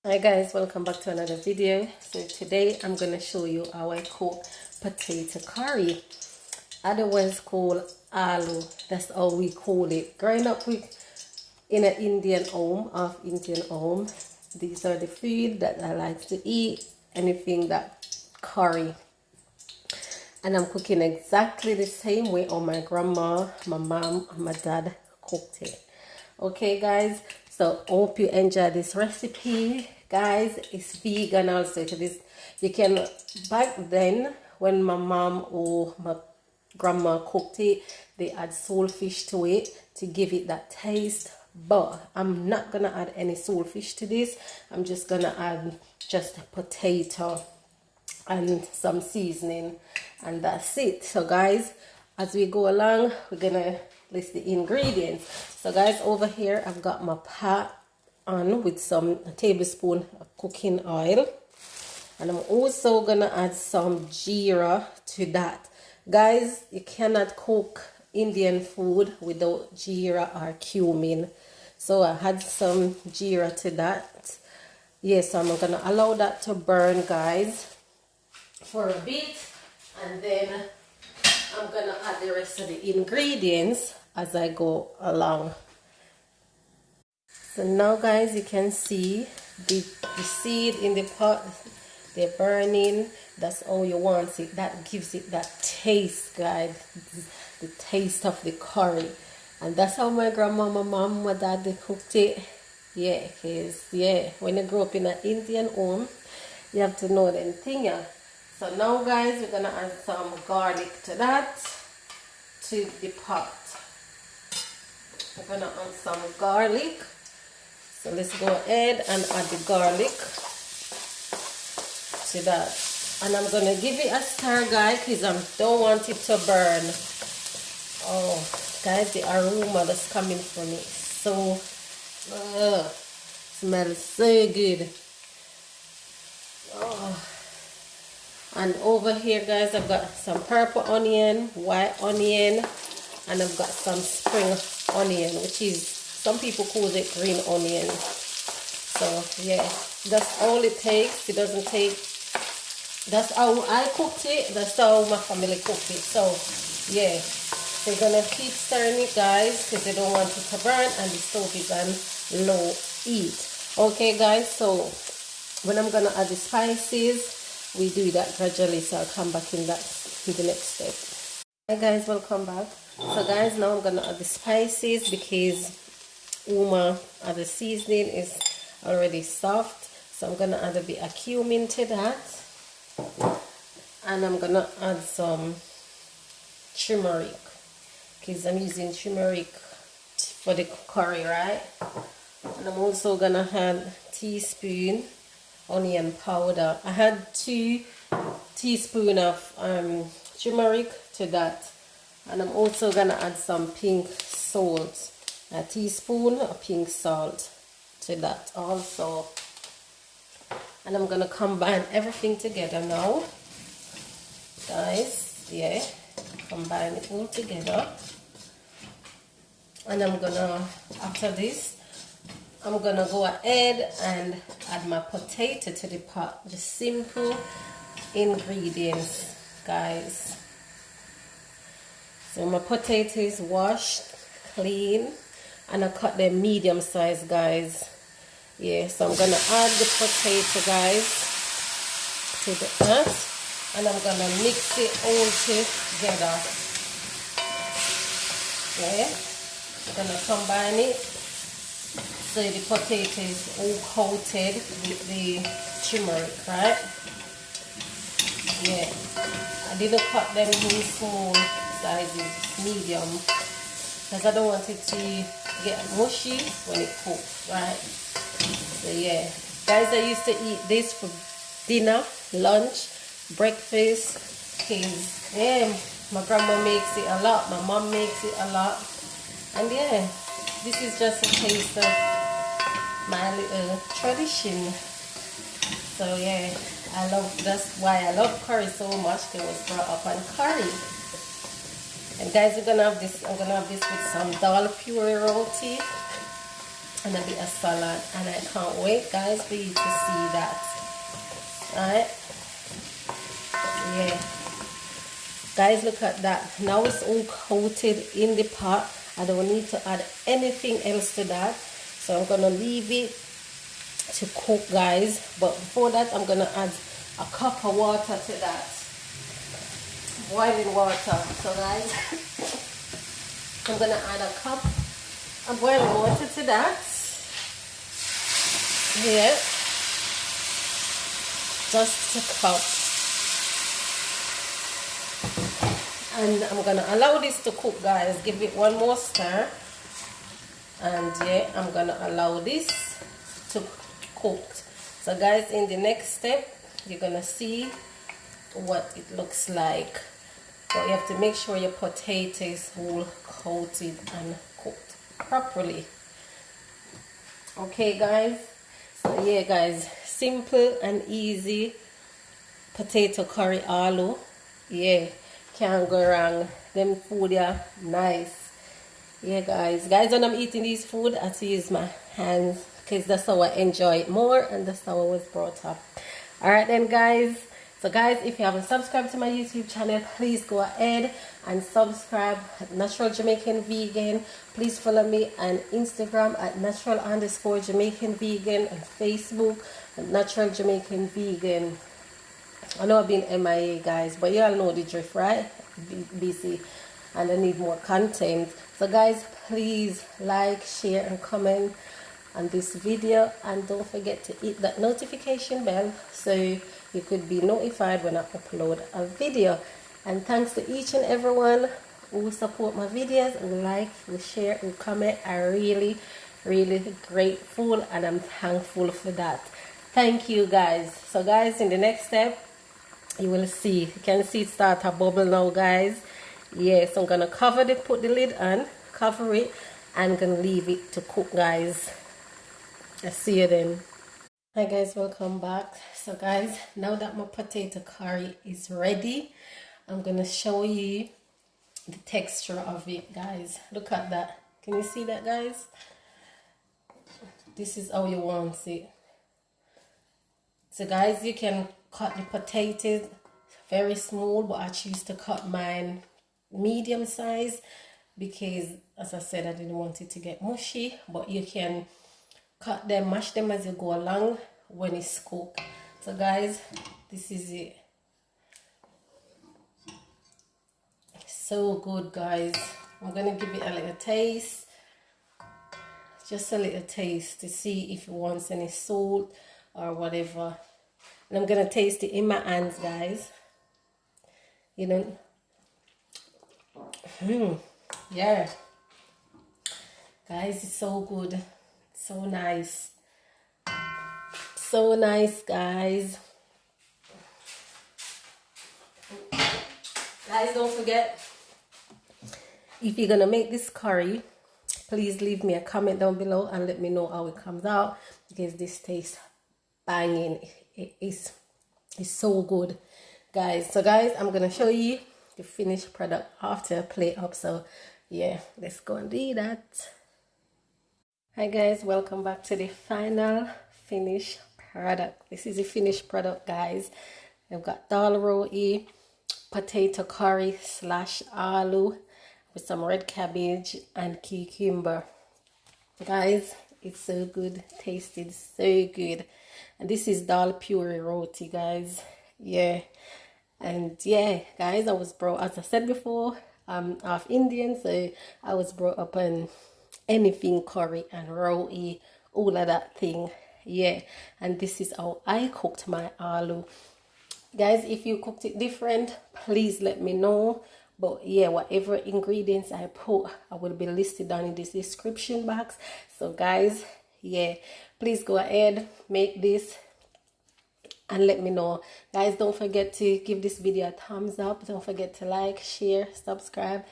Hi guys, welcome back to another video. So today I'm going to show you how I cook potato curry, otherwise called aloo. That's how we call it. Growing up in an Indian home, these are the food that I like to eat, anything that curry. And I'm cooking exactly the same way how my grandma, my mom, and my dad cooked it. Okay guys, so hope you enjoy this recipe. Guys, it's vegan also. You can, back then when my mom or my grandma cooked it, they add saltfish to it to give it that taste. But I'm not gonna add any saltfish to this. I'm just gonna add just a potato and some seasoning, and that's it. So guys, as we go along, we're gonna list the ingredients. So guys, over here I've got my pot on with a tablespoon of cooking oil, and I'm also gonna add some jeera to that. Guys, you cannot cook Indian food without jeera or cumin, so I had some jeera to that. Yes, so I'm gonna allow that to burn, guys, for a bit, and then I'm gonna add the rest of the ingredients as I go along. So now guys, you can see the seed in the pot, they're burning. That's how you want it. That gives it that taste, guys, the taste of the curry. And that's how my grandma, my mom, my dad, they cooked it. Yeah, because when you grow up in an Indian home, you have to know them things. So now guys, we're gonna add some garlic to that, to the pot. We're gonna add some garlic. So let's go ahead and add the garlic to that. And I'm gonna give it a stir, guys, because I don't want it to burn. Oh, guys, the aroma that's coming from it, so smells so good. Oh. And over here, guys, I've got some purple onion, white onion, and I've got some spring onion, which is, some people call it green onion. So yeah, that's all it takes. It doesn't take, that's how I cooked it, that's how my family cooked it. So yeah, we're gonna keep stirring it, guys, because they don't want it to burn, and the stove is on low heat. Okay guys, so when I'm gonna add the spices, we do that gradually, so I'll come back in the next step. Hi guys, welcome back. So guys, now I'm gonna add the spices, because the seasoning is already soft. So I'm gonna add a bit of cumin to that, and I'm gonna add some turmeric, because I'm using turmeric for the curry, right? And I'm also gonna add a teaspoon onion powder. I had 2 teaspoons of turmeric to that, and I'm also gonna add some pink salt, a teaspoon of pink salt to that also. And I'm gonna combine everything together now, guys. Yeah, combine it all together. And I'm gonna, after this, I'm gonna go ahead and add my potato to the pot. Just simple ingredients, guys. So my potato is washed, clean, and I cut them medium size, guys. Yeah, so I'm gonna add the potato, guys, to the pot, and I'm gonna mix it all together. Yeah, I'm gonna combine it so the potato is all coated with the turmeric, right? Yeah, I didn't cut them in small sizes, medium, because I don't want it to get mushy when it cooks, right? So yeah, guys, I used to eat this for dinner, lunch, breakfast, because yeah, my grandma makes it a lot, my mom makes it a lot, and yeah, this is just a taste of my little tradition. So yeah, that's why I love curry so much, because I was brought up on curry. And guys, we're gonna have this, I'm gonna have this with some dal puree roti. and a bit of salad, and I can't wait, guys, for you to see that. Alright, yeah, guys, look at that. Now it's all coated in the pot. I don't need to add anything else to that, so I'm gonna leave it to cook, guys. But before that, I'm gonna add a cup of water to that, boiling water. So guys, I'm gonna add a cup of boiling water to that. Here, just a cup, and I'm gonna allow this to cook, guys. Give it one more stir, and yeah, I'm gonna allow this to cook. So guys, in the next step, you're gonna see what it looks like. But you have to make sure your potato is all coated and cooked properly. Okay, guys. So yeah, guys, simple and easy potato curry aloo. Yeah, can't go wrong. Them food are nice. Yeah, guys, when I'm eating these food, I have to use my hands because that's how I enjoy it more, and that's how I was brought up. All right then, guys. So guys, if you haven't subscribed to my YouTube channel, please go ahead and subscribe at Natural Jamaican Vegan. Please follow me on Instagram at natural_Jamaican Vegan, and Facebook at Natural Jamaican Vegan. I know I've been MIA, guys, but you all know the drift, right? BC, and I need more content. So guys, please like, share, and comment on this video, and don't forget to hit that notification bell so you could be notified when I upload a video. And thanks to each and everyone who support my videos, who like, who share, who comment. I'm really grateful, and I'm thankful for that. Thank you, guys. So guys, in the next step, you will see, you can see it start to bubble now, guys. Yes, I'm gonna cover it, put the lid on, cover it, and I'm gonna leave it to cook, guys. I'll see you then. Hi guys, welcome back. So guys, now that my potato curry is ready, I'm gonna show you the texture of it, guys. Look at that. Can you see that, guys? This is how you want it. So guys, you can cut the potatoes very small, but I choose to cut mine medium size because, as I said, I didn't want it to get mushy. But you can cut them, mash them as you go along when it's cooked. So guys, this is it. So good, guys. I'm gonna give it a little taste, just a little taste, to see if it wants any salt or whatever. And I'm gonna taste it in my hands, guys. You know, yeah, guys, it's so good, so nice, so nice, guys. Guys, don't forget, if you're gonna make this curry, please leave me a comment down below and let me know how it comes out, because this tastes banging. It is so good, guys. So guys, I'm gonna show you the finished product after I play up. So yeah, let's go and do that. Hi guys, welcome back to the final finished product. This is the finished product, guys. I've got dal roti, potato curry / aloo with some red cabbage and cucumber. Guys, it's so good, tasted so good. And this is dal puree roti, guys. Yeah. And yeah, guys, I was brought, as I said before, I'm half Indian, so I was brought up on anything curry and roti, all of that thing. Yeah. And this is how I cooked my aloo. Guys, if you cooked it different, please let me know. But yeah, whatever ingredients I put, I will be listed down in this description box. So guys, yeah, please go ahead, make this and let me know. Guys, don't forget to give this video a thumbs up. Don't forget to like, share, subscribe,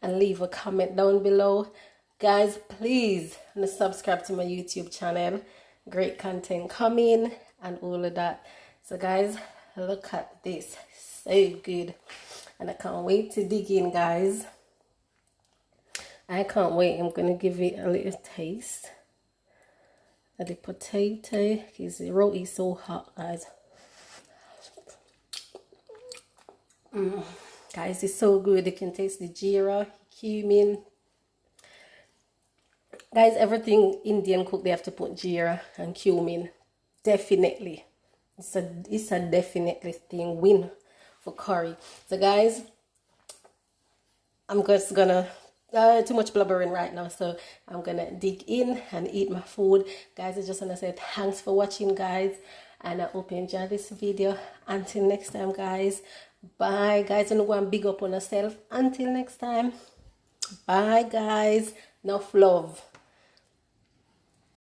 and leave a comment down below. Guys, please subscribe to my YouTube channel. Great content coming and all of that. So guys, look at this, so good, and I can't wait to dig in, guys. I can't wait. I'm gonna give it a little taste. the potato, because the roti is so hot, guys. Guys, it's so good. You can taste the jeera, cumin. Guys, everything Indian cook, they have to put jeera and cumin. Definitely. It's a definitely thing win for curry. So guys, I'm just gonna too much blubbering right now, so I'm gonna dig in and eat my food. Guys, I just wanna say thanks for watching, guys, and I hope you enjoyed this video. Until next time, guys, bye. Guys, and go and big up on yourself. Until next time, bye, guys. Enough love.